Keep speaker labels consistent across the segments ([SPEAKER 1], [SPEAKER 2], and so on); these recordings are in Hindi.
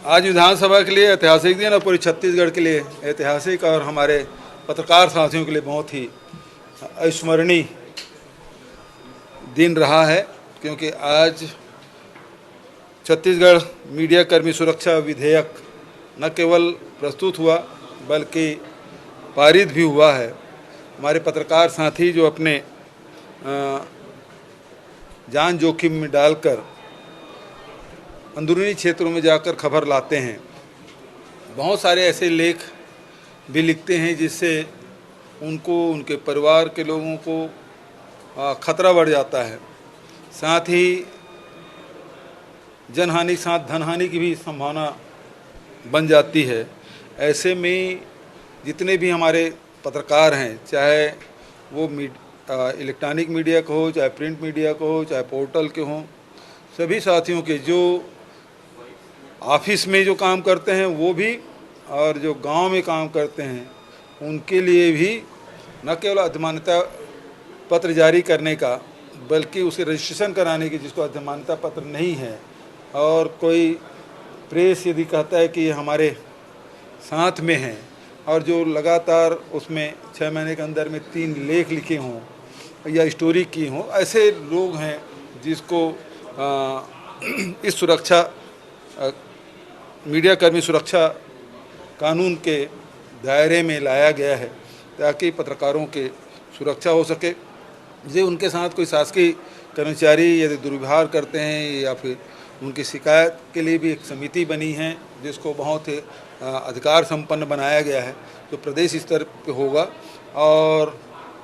[SPEAKER 1] आज विधानसभा के लिए ऐतिहासिक दिन और पूरे छत्तीसगढ़ के लिए ऐतिहासिक और हमारे पत्रकार साथियों के लिए बहुत ही अविस्मरणीय दिन रहा है, क्योंकि आज छत्तीसगढ़ मीडिया कर्मी सुरक्षा विधेयक न केवल प्रस्तुत हुआ बल्कि पारित भी हुआ है। हमारे पत्रकार साथी जो अपने जान जोखिम में डालकर अंदरूनी क्षेत्रों में जाकर खबर लाते हैं, बहुत सारे ऐसे लेख भी लिखते हैं जिससे उनको, उनके परिवार के लोगों को खतरा बढ़ जाता है। साथ ही जनहानि के साथ धनहानि की भी संभावना बन जाती है। ऐसे में जितने भी हमारे पत्रकार हैं, चाहे वो इलेक्ट्रॉनिक मीडिया को हो, चाहे प्रिंट मीडिया को हो, चाहे पोर्टल के हों, सभी साथियों के जो ऑफिस में जो काम करते हैं वो भी और जो गांव में काम करते हैं उनके लिए भी न केवल अधिमान्यता पत्र जारी करने का बल्कि उसे रजिस्ट्रेशन कराने की, जिसको अधिमान्यता पत्र नहीं है, और कोई प्रेस यदि कहता है कि ये हमारे साथ में है और जो लगातार उसमें 6 महीने के अंदर में 3 लेख लिखे हों या स्टोरी की हों, ऐसे लोग हैं जिसको इस सुरक्षा मीडिया कर्मी सुरक्षा कानून के दायरे में लाया गया है ताकि पत्रकारों के सुरक्षा हो सके। यदि उनके साथ कोई शासकीय कर्मचारी यदि दुर्व्यवहार करते हैं या फिर उनकी शिकायत के लिए भी एक समिति बनी है जिसको बहुत अधिकार संपन्न बनाया गया है, तो प्रदेश स्तर पे होगा और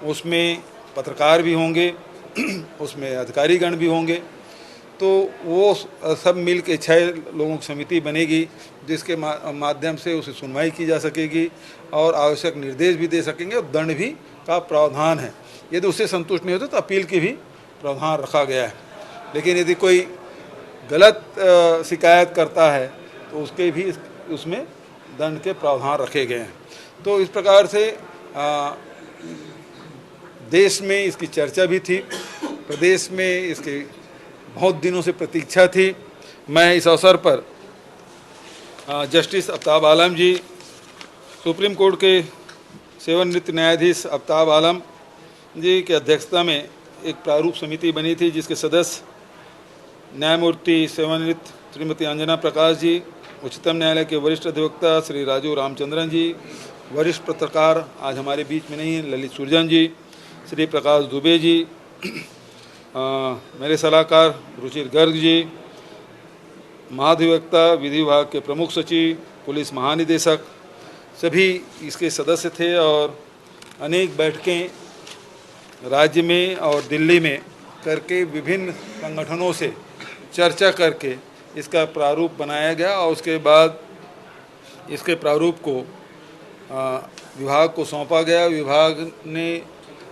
[SPEAKER 1] उसमें पत्रकार भी होंगे, उसमें अधिकारीगण भी होंगे। तो वो सब मिल के 6 लोगों की समिति बनेगी जिसके माध्यम से उसे सुनवाई की जा सकेगी और आवश्यक निर्देश भी दे सकेंगे और दंड भी का प्रावधान है। यदि उससे संतुष्ट नहीं होते तो अपील की भी प्रावधान रखा गया है। लेकिन यदि कोई गलत शिकायत करता है तो उसके भी उसमें दंड के प्रावधान रखे गए हैं। तो इस प्रकार से देश में इसकी चर्चा भी थी, प्रदेश में इसकी बहुत दिनों से प्रतीक्षा थी। मैं इस अवसर पर जस्टिस आफ्ताब आलम जी, सुप्रीम कोर्ट के सेवानिवृत्त न्यायाधीश आफ्ताब आलम जी की अध्यक्षता में एक प्रारूप समिति बनी थी जिसके सदस्य न्यायमूर्ति सेवानिवृत्त श्रीमती अंजना प्रकाश जी, उच्चतम न्यायालय के वरिष्ठ अधिवक्ता श्री राजू रामचंद्रन जी, वरिष्ठ पत्रकार आज हमारे बीच में नहीं हैं ललित सुरजन जी, श्री प्रकाश दुबे जी, मेरे सलाहकार रुचिर गर्ग जी, महाधिवक्ता विधि विभाग के प्रमुख सचिव, पुलिस महानिदेशक, सभी इसके सदस्य थे और अनेक बैठकें राज्य में और दिल्ली में करके विभिन्न संगठनों से चर्चा करके इसका प्रारूप बनाया गया और उसके बाद इसके प्रारूप को विभाग को सौंपा गया। विभाग ने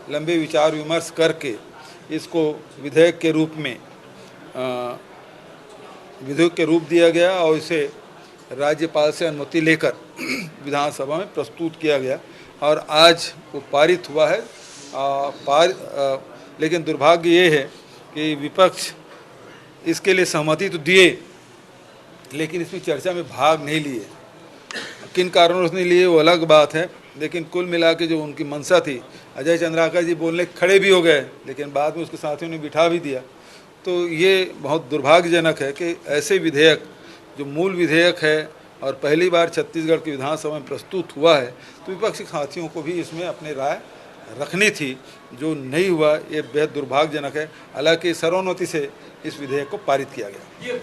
[SPEAKER 1] लंबे विचार विमर्श करके इसको विधेयक के रूप में विधेयक के रूप दिया गया और इसे राज्यपाल से अनुमति लेकर विधानसभा में प्रस्तुत किया गया और आज वो पारित हुआ है। लेकिन दुर्भाग्य ये है कि विपक्ष इसके लिए सहमति तो दिए लेकिन इसमें चर्चा में भाग नहीं लिए। किन कारणों से नहीं लिए वो अलग बात है, लेकिन कुल मिला के जो उनकी मंशा थी, अजय चंद्राकर जी बोलने खड़े भी हो गए लेकिन बाद में उसके साथियों ने बिठा भी दिया। तो ये बहुत दुर्भाग्यजनक है कि ऐसे विधेयक जो मूल विधेयक है और पहली बार छत्तीसगढ़ की विधानसभा में प्रस्तुत हुआ है, तो विपक्षी साथियों को भी इसमें अपनी राय रखनी थी, जो नहीं हुआ। ये बेहद दुर्भाग्यजनक है। हालांकि सर्वोन्नति से इस विधेयक को पारित किया गया।